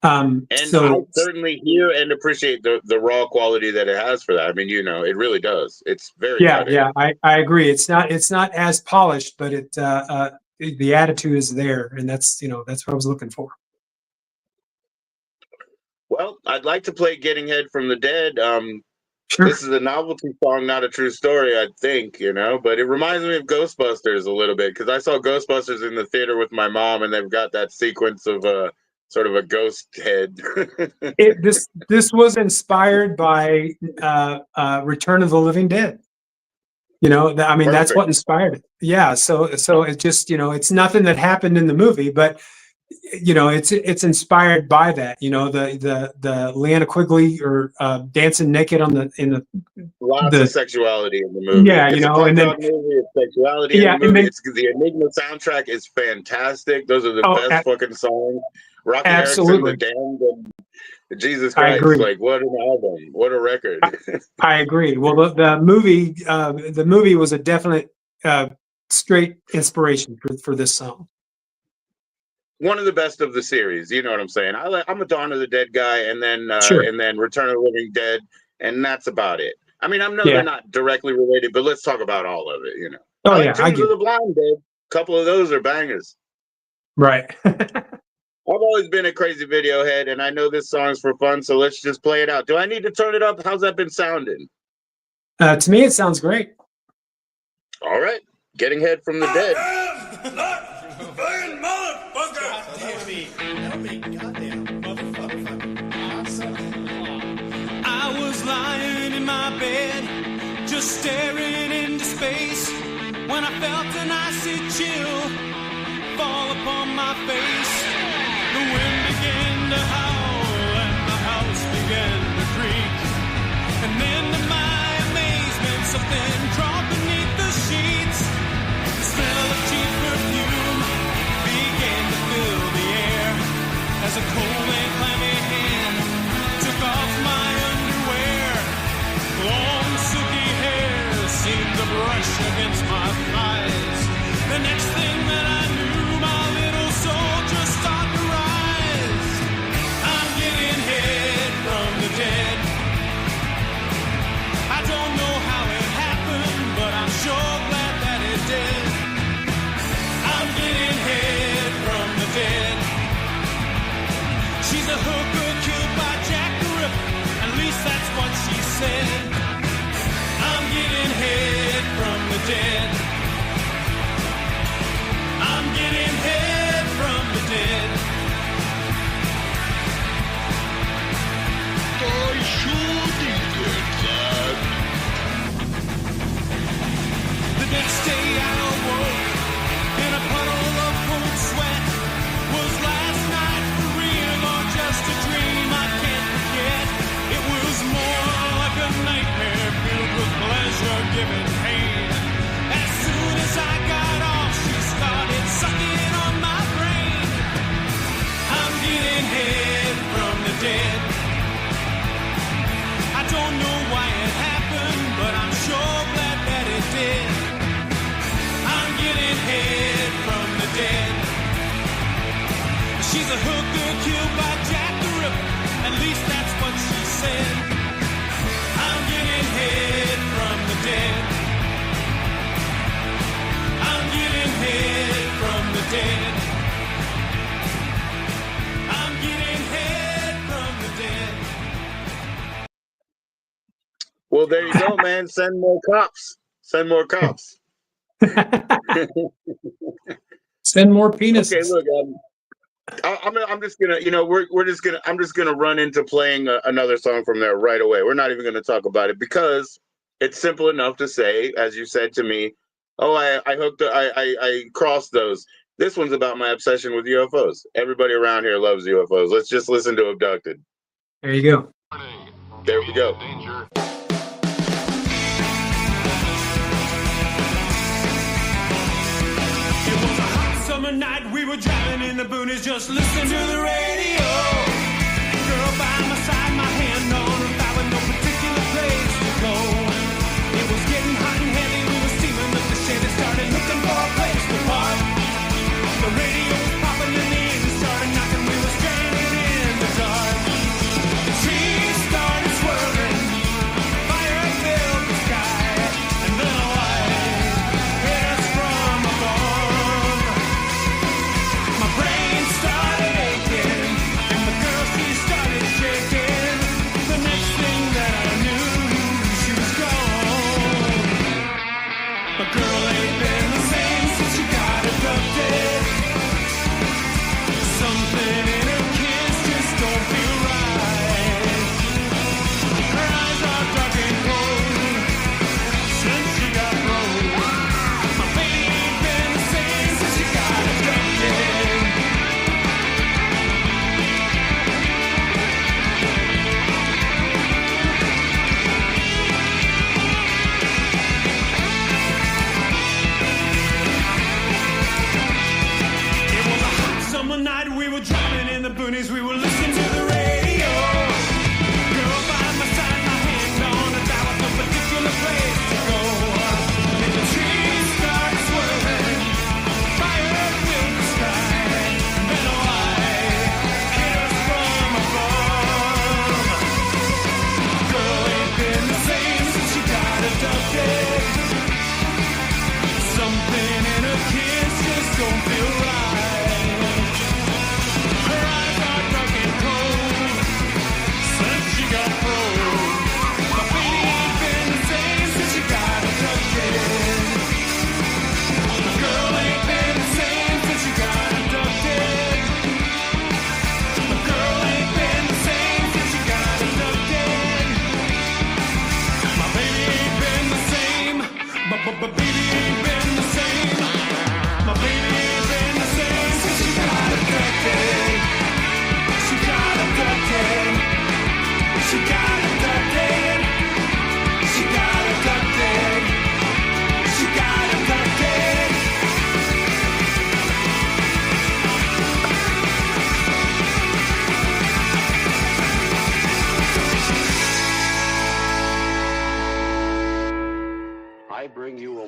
And I certainly hear and appreciate the raw quality that it has for that. I mean, you know, it really does. It's very I agree. It's not as polished, but it the attitude is there, and that's what I was looking for. Well, I'd like to play "Getting Head from the Dead." Sure. This is a novelty song, not a true story, I think, but it reminds me of Ghostbusters a little bit, because I saw Ghostbusters in the theater with my mom, and they've got that sequence of sort of a ghost head. This was inspired by Return of the Living Dead. I mean, that's what inspired it. Yeah. So it just, it's nothing that happened in the movie, but it's inspired by that. The Leanna Quigley or dancing naked in the lots of sexuality in the movie. Yeah, and then sexuality in the movie. The Enigma soundtrack is fantastic. Those are the best fucking songs. Rocky Erickson, The Damned, and Jesus Christ! Like, what an album! What a record! I agree. Well, the movie was a definite straight inspiration for this song. One of the best of the series, you know what I'm saying? I'm a Dawn of the Dead guy, and then Return of the Living Dead, and that's about it. I mean, I know they're not directly related, but let's talk about all of it. Oh I Dreams of the Blind Dead. A couple of those are bangers. Right. I've always been a crazy video head, and I know this song's for fun, so let's just play it out. Do I need to turn it up? How's that been sounding? To me, it sounds great. All right. Getting Head from the Dead. I was lying in my bed, just staring into space, when I felt an icy chill fall upon my face. The wind began to howl and the house began to creak, and then to my amazement something crawled beneath the sheets. The smell of cheap perfume began to fill the air as a cold and clammy hand took off my underwear. Long silky hair seemed to brush against my thighs. The next thing that I knew, my little soul just started to rise. I'm getting head from the dead. I don't know how it happened, but I'm sure glad that it did. I'm getting head from the dead. She's a hooker killed by Jack the Ripper, at least that's what she said. I'm getting head from the dead. I'm getting head from the dead. I sure needed that. The next day I awoke in a puddle of cold sweat. Was last night for real or just a dream? I can't forget. It was more like a nightmare filled with pleasure giving pain. As soon as I got off, she started sucking on my brain. I'm getting head from the dead. I don't know why it happened, but I'm sure glad that it did. I'm getting head from the dead. She's a hooker killed by Jack the Ripper, at least that's what she said. I'm getting head from the dead. I'm getting head from the dead. I'm getting head from the dead. Well, there you go, man. Send more cops. Send more cops. Send more penises. Okay, look, I'm just gonna, I'm just gonna run into playing another song from there right away. We're not even gonna talk about it because it's simple enough to say, as you said to me, oh, I crossed those. This one's about my obsession with UFOs. Everybody around here loves UFOs. Let's just listen to Abducted. There you go. There we go. It was a hot summer night, we were driving in the boonies, just listening to the radio. Girl by my side, my hand on her thigh with no particular place to go. It was getting hot and heavy, we were steaming with the Chevy, started looking for a place to park. The radio was popping and the engine started knocking, we were stranded in the dark. The trees started swirling, fire filled the sky, and then a light hit us from above. My brain started aching, and the girl, she started shaking. The next thing that I knew, she was gone. My girl ain't been the same since she got abducted. Something in her kiss just don't feel right. Her eyes are dark and cold since she got broke. My baby ain't been the same since she got abducted. It was a hot summer night, we were driving in the boonies, we were listening to the radio. Girl by my side, my hand on her thigh with no particular place to go. And the trees started swirling, fire filled the sky, and then a light hit us from above. Girl ain't been the same since she got abducted. Something in her kiss just don't feel right. Her eyes are dark and cold since she got broke. My baby ain't been the same since she got abducted. My girl ain't been the same since she got abducted. My girl ain't been the same since she got abducted. My baby ain't been the same. Baby ain't been the same. My baby ain't been the same since she got abducted. She got abducted. She got abducted. She got abducted. She got abducted. I bring you a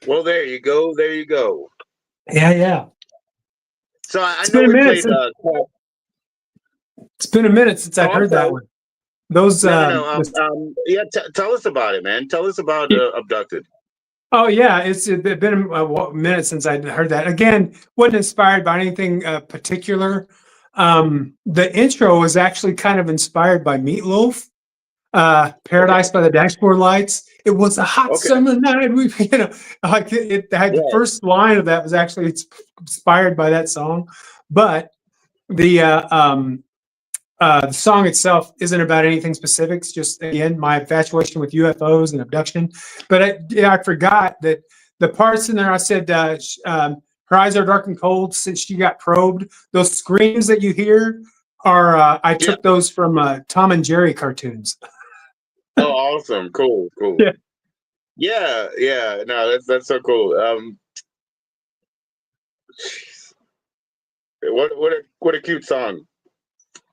Well, there you go. There you go. Yeah. So I It's know been a we minute played. It's been a minute since I've I'm heard that sorry. one. Those No. Yeah. Tell us about it, man. Tell us about Abducted. Oh yeah, it's been a minute since I heard that. Again, wasn't inspired by anything particular. The intro was actually kind of inspired by Meatloaf, "Paradise by the Dashboard Lights." It was a hot Okay. summer night. We, like it had the Right. first line of that was actually inspired by that song, but the song itself isn't about anything specific. It's just, again, my infatuation with UFOs and abduction. But I forgot that the parts in there I said, her eyes are dark and cold since she got probed. Those screams that you hear are, I took those from Tom and Jerry cartoons. Oh, awesome. Cool. Yeah. No, that's so cool. What a cute song.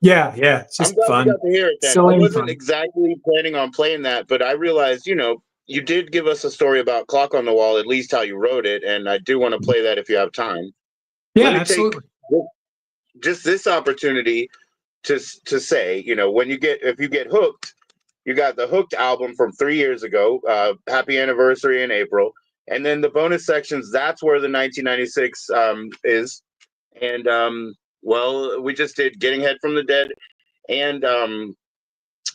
Yeah. It's I'm just glad fun. you got to hear it then. Silly I and wasn't fun. exactly planning on playing that, but I realized, you did give us a story about Clock on the Wall, at least how you wrote it, and I do want to play that if you have time. Yeah, Let me absolutely. take just this opportunity to say, if you get hooked, you got the Hooked album from 3 years ago, happy anniversary in April, and then the bonus sections, that's where the 1996 is. And well, we just did Getting Head from the Dead and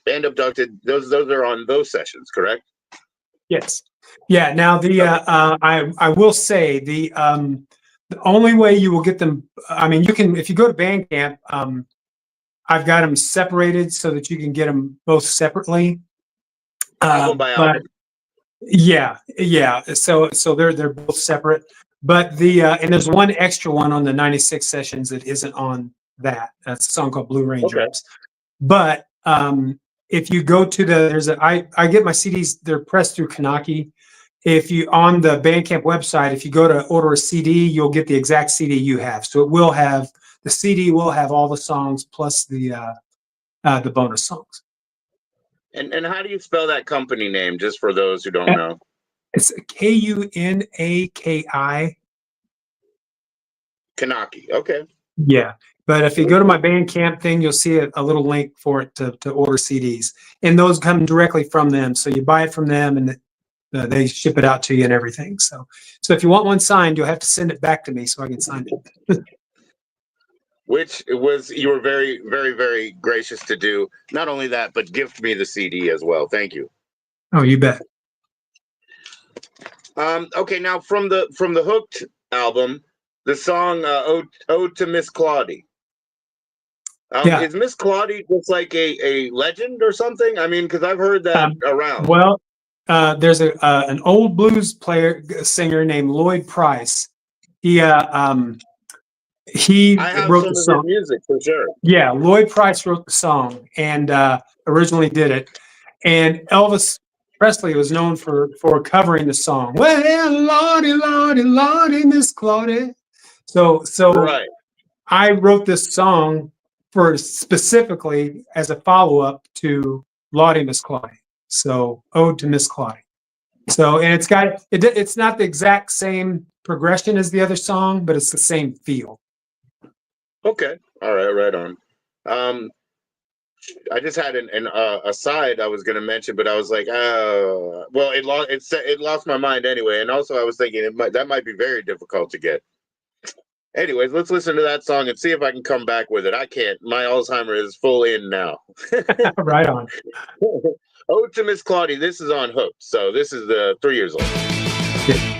Abducted. Those are on those sessions, correct? Yes. Yeah. Now I will say the only way you will get them. I mean, you can if you go to Bandcamp. I've got them separated so that you can get them both separately. Album by But album. yeah. So they're both separate. But and there's one extra one on the 96 sessions that isn't on that. That's a song called Blue Raindrops. But if you go to I get my CDs, they're pressed through Kanaki. If you on the Bandcamp website, if you go to order a CD, you'll get the exact CD you have. So the CD will have all the songs plus the bonus songs. And how do you spell that company name, just for those who don't know? It's Kunaki. Kanaki. Okay. Yeah. But if you go to my Bandcamp thing, you'll see a little link for it to order CDs. And those come directly from them. So you buy it from them and they ship it out to you and everything. So if you want one signed, you'll have to send it back to me so I can sign it. Which you were very, very, very gracious to do. Not only that, but gift me the CD as well. Thank you. Oh, you bet. Okay, now from the Hooked album, the song Ode to Miss Claudie. Yeah. Is Miss Claudie just like a legend or something? I mean, because I've heard that around. Well, there's an old blues singer named Lloyd Price. He I have wrote some the of song. his music for sure. Yeah, Lloyd Price wrote the song and originally did it. And Elvis Presley was known for covering the song. Well, Lordy, Lordy, Lordy, Miss Claudie. So Right. I wrote this song specifically as a follow-up to Lordy, Miss Claudie. So Ode to Miss Claudie. So and it's not the exact same progression as the other song, but it's the same feel. Okay. All right. Right on. I just had an aside I was going to mention, but I was like, well, it lost my mind anyway. And also, I was thinking that might be very difficult to get. Anyways, let's listen to that song and see if I can come back with it. I can't. My Alzheimer is full in now. Right on. Ode to Miss Claudie. This is on Hooked. So this is the 3 years old. Yeah.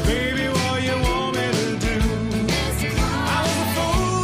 Baby, what you want me to do? I was a fool.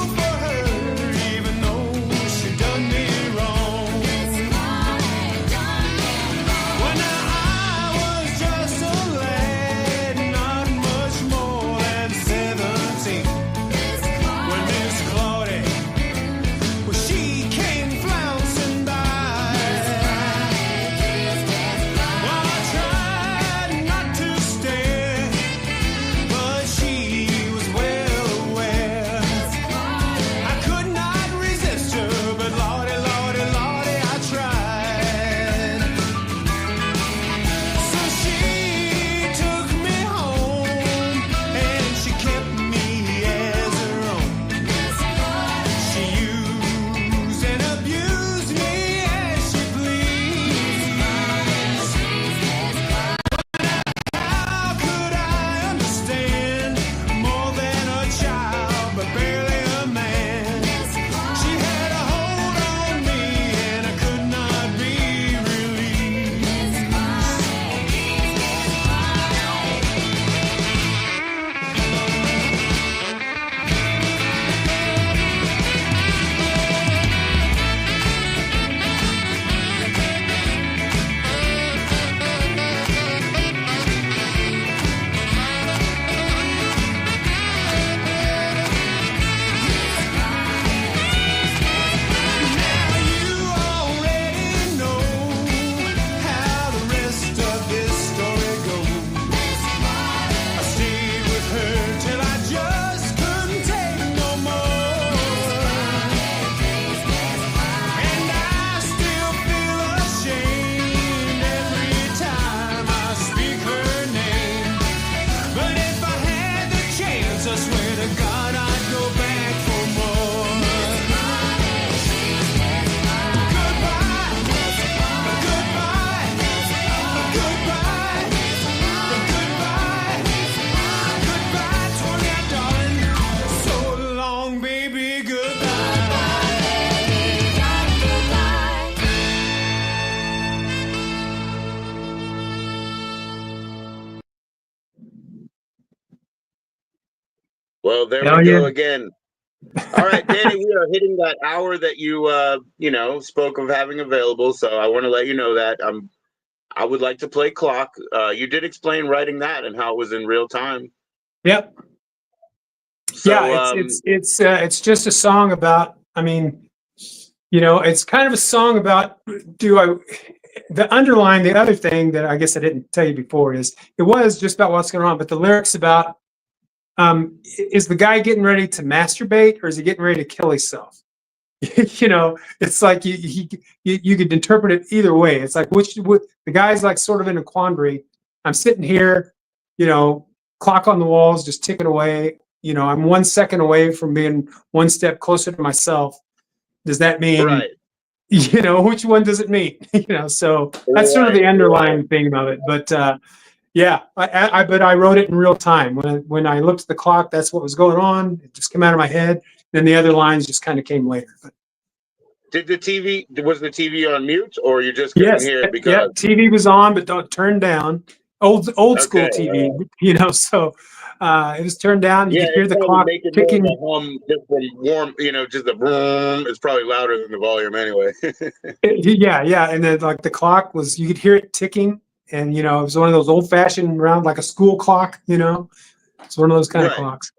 Well, there Hell we yeah. go again. All right, Danny, we are hitting that hour that you spoke of having available. So I want to let you know that I would like to play clock. You did explain writing that and how it was in real time. Yep. So Yeah, it's just a song about. I mean, it's kind of a song about. The other thing that I guess I didn't tell you before is it was just about what's going on, but the lyrics about is the guy getting ready to masturbate or is he getting ready to kill himself? It's like you could interpret it either way. It's like the guy's like sort of in a quandary. I'm sitting here, clock on the walls just ticking away. I'm 1 second away from being one step closer to myself. Does that mean, right, which one does it mean? So that's sort of right, the right. underlying thing of it. But yeah, but I wrote it in real time. When I looked at the clock, that's what was going on. It just came out of my head. Then the other lines just kind of came later. But Was the TV on mute, or you just couldn't yes, hear it yeah, because? TV was on, but don't turn down. Old Okay, school TV, so it was turned down. You yeah, could hear it's the probably clock making more of ticking. a hum just from warm, just the boom. It's probably louder than the volume anyway. Yeah, and then like the clock was, you could hear it ticking, and it was one of those old fashioned round, like a school clock. It's one of those kind of Right. clocks.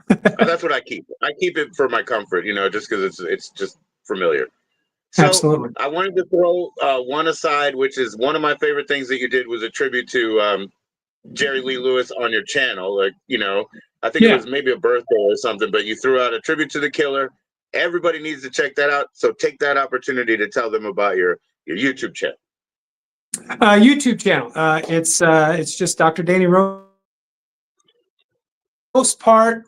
That's what I keep. I keep it for my comfort, just because it's just familiar. So Absolutely. I wanted to throw one aside, which is one of my favorite things that you did was a tribute to Jerry Lee Lewis on your channel. Like, I think it Yeah. was maybe a birthday or something, but you threw out a tribute to the killer. Everybody needs to check that out. So take that opportunity to tell them about your YouTube channel. YouTube channel. It's just Dr. Danny Rose. For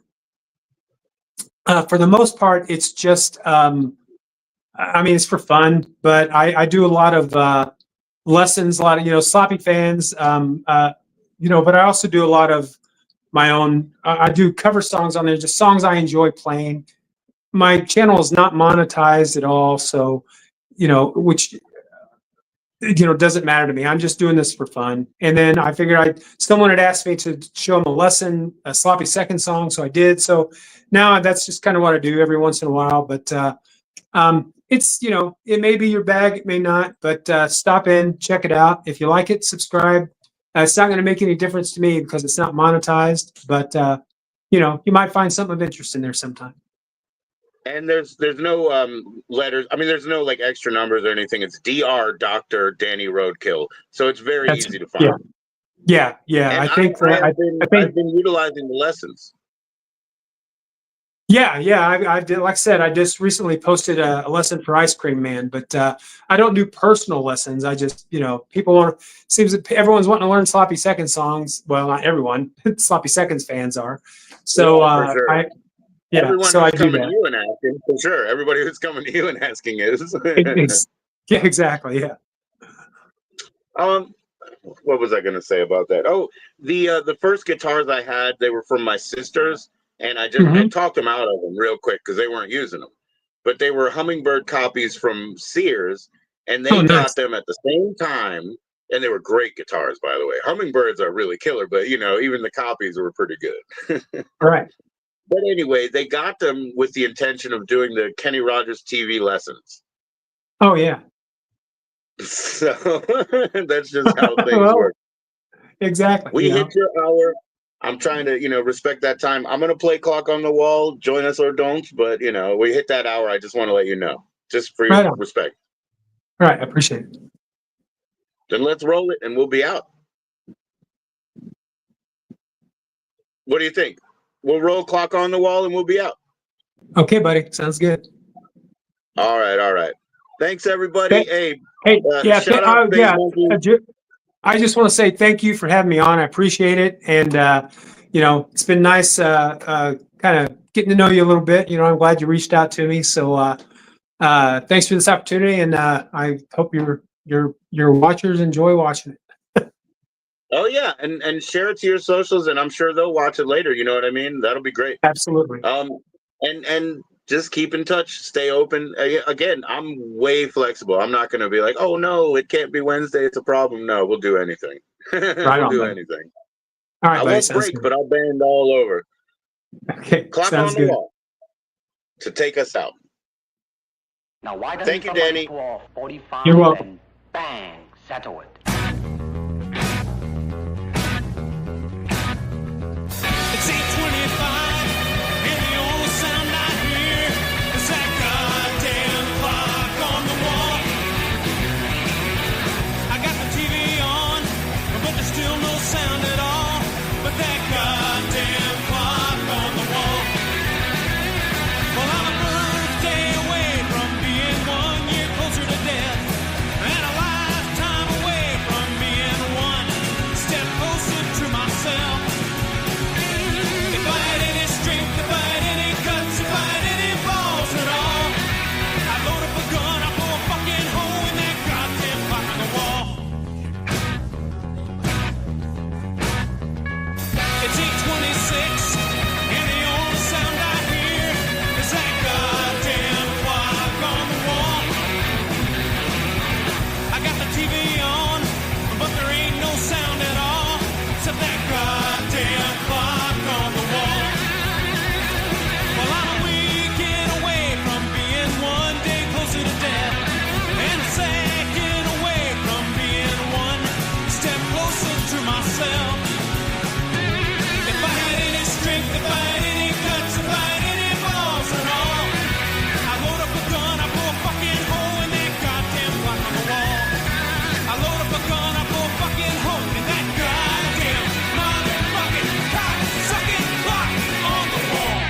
the most part, it's just. It's for fun, but I do a lot of lessons, a lot of sloppy fans. But I also do a lot of my own. I do cover songs on there, just songs I enjoy playing. My channel is not monetized at all, so which doesn't matter to me. I'm just doing this for fun. And then I figured someone had asked me to show them a sloppy second song, so I did. So now that's just kind of what I do every once in a while. But it's it may be your bag, it may not, but stop in, check it out. If you like it, subscribe. It's not going to make any difference to me because it's not monetized, but you might find something of interest in there sometime. And there's no letters. I mean, there's no like extra numbers or anything. It's Dr. Dr. Danny Roadkill. So it's very That's easy to find. yeah. And I think I've think been utilizing the lessons. yeah. I did. Like I said, I just recently posted a lesson for Ice Cream Man, but I don't do personal lessons. I just people want. Seems that everyone's wanting to learn sloppy second songs. Well, not everyone. Sloppy seconds fans are. So Yeah, for sure. Everyone so I who's do coming to that. you and asking, for sure. Everybody who's coming to you and asking is. Yeah, exactly. Yeah. What was I going to say about that? Oh, the first guitars I had, they were from my sisters, and I talked them out of them real quick because they weren't using them. But they were Hummingbird copies from Sears, and they Nice. got them at the same time, and they were great guitars, by the way. Hummingbirds are really killer, but even the copies were pretty good. All right. But anyway, they got them with the intention of doing the Kenny Rogers TV lessons. Oh yeah. So that's just how things Well, work. exactly. We hit your hour. I'm trying to, respect that time. I'm gonna play clock on the wall. Join us or don't. But we hit that hour. I just want to let you know, just for your respect. All right, I appreciate it. Then let's roll it, and we'll be out. What do you think? We'll roll clock on the wall, and we'll be out. Okay, buddy. Sounds good. All right. Thanks, everybody. Hey, yeah. shout out Yeah. Facebook. I just want to say thank you for having me on. I appreciate it, and it's been nice kind of getting to know you a little bit. I'm glad you reached out to me. So thanks for this opportunity, and I hope your watchers enjoy watching it. Oh yeah, and share it to your socials, and I'm sure they'll watch it later. You know what I mean? That'll be great. Absolutely. And just keep in touch, stay open. Again, I'm way flexible. I'm not going to be like, oh no, it can't be Wednesday. It's a problem. No, we'll do anything. Right we'll on, do buddy. anything. All right, I buddy. won't break, but I'll bend all over. Okay, Clock sounds on the good. wall to take us out. Now, why doesn't Thank you, somebody Danny. pull off 45 You're welcome. and bang, settle it? It's 8:25, and the only sound I hear is that goddamn clock on the wall. I got the TV on, but there's still no sound at all. But that goddamn clock on the wall. Well, I'm a birthday away from being 1 year closer to death, and a lifetime away from being one step closer to myself. If I had any strength, if I had any guts, if I had any balls at all, I'd load up a gun, I'd blow a fucking hole in that goddamn clock on the wall. It's 8:26, and the only sound I hear is that goddamn clock on the wall. I got the TV on, but there ain't no sound at all, except that goddamn clock on the wall. Well, I'm a weekend away from being 1 day closer to death, and a second away from being one step closer to myself. If I had any strength, if I had any guts, if I had any balls at all, I'd load up a gun, I'd blow a fucking hole in that goddamn clock on the wall. I load up a gun, I blow a fucking hole in that goddamn motherfucking cock-sucking clock on the wall.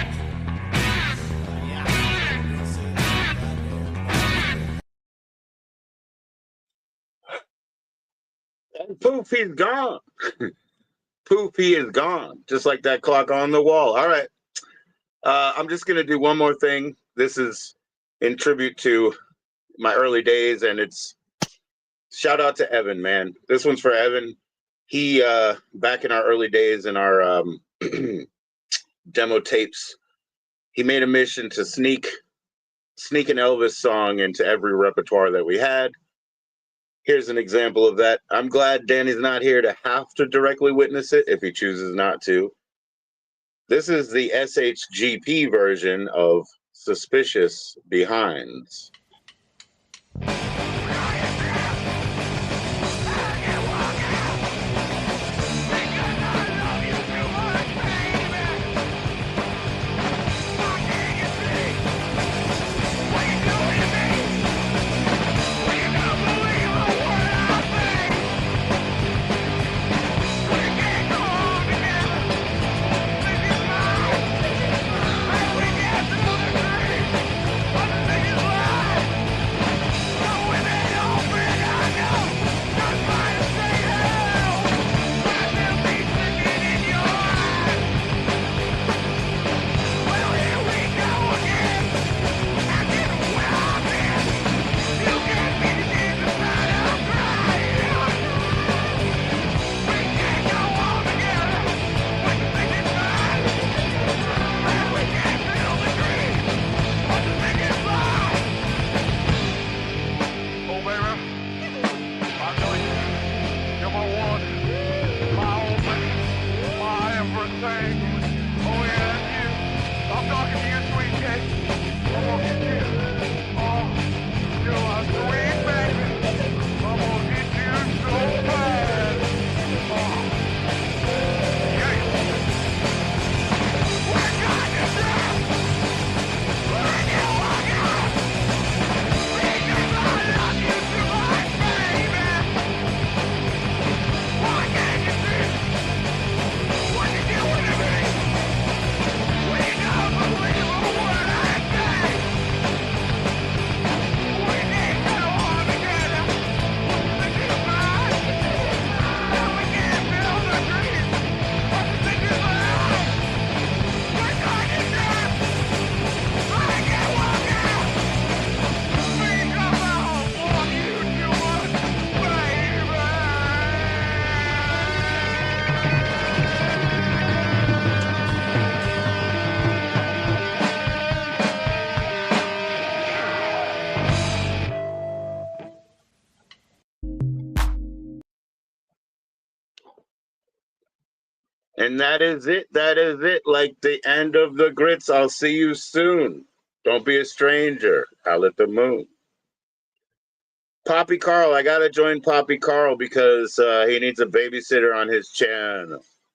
And poof, he's gone. Poof, he is gone. Just like that clock on the wall. All right. I'm just going to do one more thing. This is in tribute to my early days, and it's shout out to Evan, man. This one's for Evan. He, back in our early days in our demo tapes, he made a mission to sneak an Elvis song into every repertoire that we had. Here's an example of that. I'm glad Danny's not here to have to directly witness it if he chooses not to. This is the SHGP version of Suspicious Behinds. And that is it. That is it. Like the end of the grits. I'll see you soon. Don't be a stranger. Howl at the moon. Poppy Carl, I gotta join Poppy Carl because he needs a babysitter on his channel.